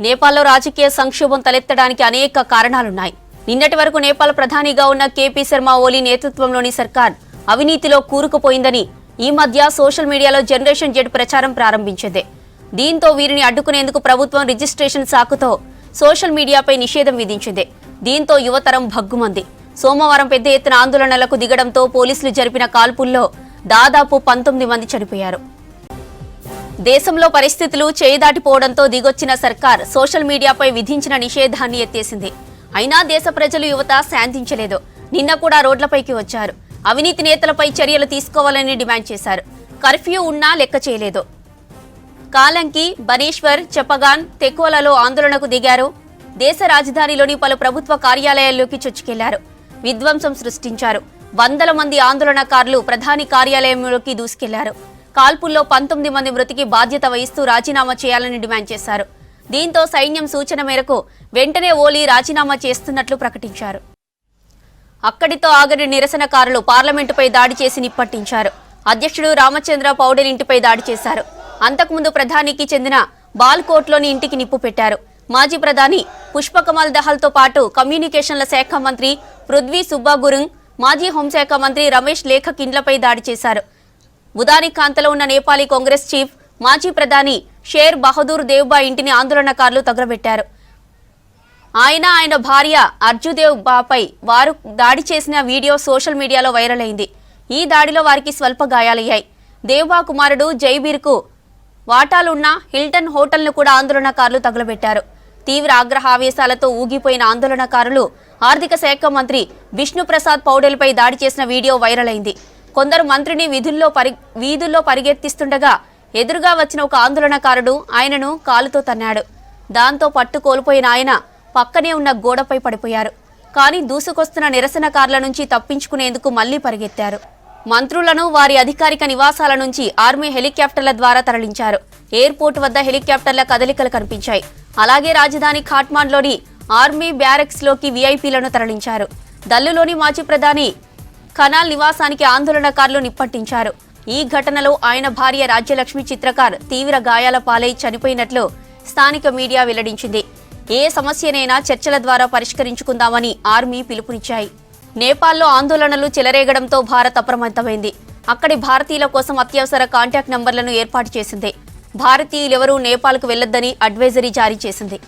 నేపాల్లో రాజకీయ సంక్షోభం తలెత్తడానికి అనేక కారణాలున్నాయి. నిన్నటి వరకు నేపాల్ ప్రధానిగా ఉన్న కేపీ శర్మ ఓలీ నేతృత్వంలోని సర్కార్ అవినీతిలో కూరుకుపోయిందని ఈ మధ్య సోషల్ మీడియాలో జనరేషన్ జెడ్ ప్రచారం ప్రారంభించింది. దీంతో వీరిని అడ్డుకునేందుకు ప్రభుత్వం రిజిస్ట్రేషన్ సాకుతో సోషల్ మీడియాపై నిషేధం విధించింది. దీంతో యువతరం భగ్గుమంది. సోమవారం పెద్ద ఎత్తున ఆందోళనలకు దిగడంతో పోలీసులు జరిపిన కాల్పుల్లో దాదాపు 19 మంది చనిపోయారు. దేశంలో పరిస్థితులు చేయిదాటిపోవడంతో దిగొచ్చిన సర్కార్ సోషల్ మీడియాపై విధించిన నిషేధాన్ని ఎత్తేసింది. అయినా దేశ ప్రజలు యువత శాంతించలేదు. నిన్న కూడా రోడ్లపైకి వచ్చారు. అవినీతి నేతలపై చర్యలు తీసుకోవాలని డిమాండ్ చేశారు. కర్ఫ్యూ ఉన్నా లెక్క చేయలేదు. కాలంకి, బనేశ్వర్, చపగాన్, తెకోలలో ఆందోళనకు దిగారు. దేశ రాజధానిలోని పలు ప్రభుత్వ కార్యాలయాల్లోకి చొచ్చుకెళ్లారు. విధ్వంసం సృష్టించారు. వందల మంది ఆందోళనకారులు ప్రధాని కార్యాలయంలోకి దూసుకెళ్లారు. కాల్పుల్లో 19 మంది మృతికి బాధ్యత వహిస్తూ రాజీనామా చేయాలని డిమాండ్ చేశారు. దీంతో సైన్యం సూచన మేరకు వెంటనే ఓలీ రాజీనామా చేస్తున్నట్లు ప్రకటించారు. అక్కడితో ఆగని నిరసనకారులు పార్లమెంటుపై దాడి చేసి నిప్పట్టించారు. అధ్యక్షుడు రామచంద్ర పౌడెల్ ఇంటిపై దాడి చేశారు. అంతకుముందు ప్రధానికి చెందిన బాల్కోట్లోని ఇంటికి నిప్పు పెట్టారు. మాజీ ప్రధాని పుష్పకమల్ దహల్తో పాటు కమ్యూనికేషన్ల శాఖ మంత్రి పృథ్వీ సుబ్బాగురుంగ్, మాజీ హోంశాఖ మంత్రి రమేష్ లేఖక్ ఇండ్లపై దాడి చేశారు. బుదానికాంతలో ఉన్న నేపాలీ కాంగ్రెస్ చీఫ్, మాజీ ప్రధాని షేర్ బహదూర్ దేవ్బా ఇంటిని ఆందోళనకారులు తగలబెట్టారు. ఆయన భార్య అర్జుదేవ్ బాపై వారు దాడి చేసిన వీడియో సోషల్ మీడియాలో వైరల్ అయింది. ఈ దాడిలో వారికి స్వల్ప గాయాలయ్యాయి. దేవ్బా కుమారుడు జైబీర్కు వాటాలున్న హిల్టన్ హోటల్ను కూడా ఆందోళనకారులు తగలబెట్టారు. తీవ్ర ఆగ్రహావేశాలతో ఊగిపోయిన ఆందోళనకారులు ఆర్థిక శాఖ మంత్రి విష్ణుప్రసాద్ పౌడెల్పై దాడి చేసిన వీడియో వైరల్ అయింది. కొందరు మంత్రిని వీధుల్లో పరిగెత్తిస్తుండగా ఎదురుగా వచ్చిన ఒక ఆందోళనకారుడు ఆయనను కాలుతో తన్నాడు. దాంతో పట్టు కోల్పోయిన ఆయన పక్కనే ఉన్న గోడపై పడిపోయారు. కానీ దూసుకొస్తున్న నిరసనకారుల నుంచి తప్పించుకునేందుకు మళ్లీ పరిగెత్తారు. మంత్రులను వారి అధికారిక నివాసాల నుంచి ఆర్మీ హెలికాప్టర్ల ద్వారా తరలించారు. ఎయిర్పోర్ట్ వద్ద హెలికాప్టర్ల కదలికలు కనిపించాయి. అలాగే రాజధాని ఖాట్మాండ్లోని ఆర్మీ బ్యారెక్స్ లోకి వీఐపీలను తరలించారు. దల్లులోని మాజీ ప్రధాని కనాల్ నివాసానికి ఆందోళనకారులు నిప్పట్టించారు. ఈ ఘటనలో ఆయన భార్య రాజ్యలక్ష్మి చిత్రకార్ తీవ్ర గాయాల పాలై చనిపోయినట్లు స్థానిక మీడియా వెల్లడించింది. ఏ సమస్యనైనా చర్చల ద్వారా పరిష్కరించుకుందామని ఆర్మీ పిలుపునిచ్చాయి. నేపాల్లో ఆందోళనలు చెలరేగడంతో భారత్ అప్రమత్తమైంది. అక్కడి భారతీయుల కోసం అత్యవసర కాంటాక్ట్ నంబర్లను ఏర్పాటు చేసింది. భారతీయులెవరూ నేపాల్కు వెళ్లొద్దని అడ్వైజరీ జారీ చేసింది.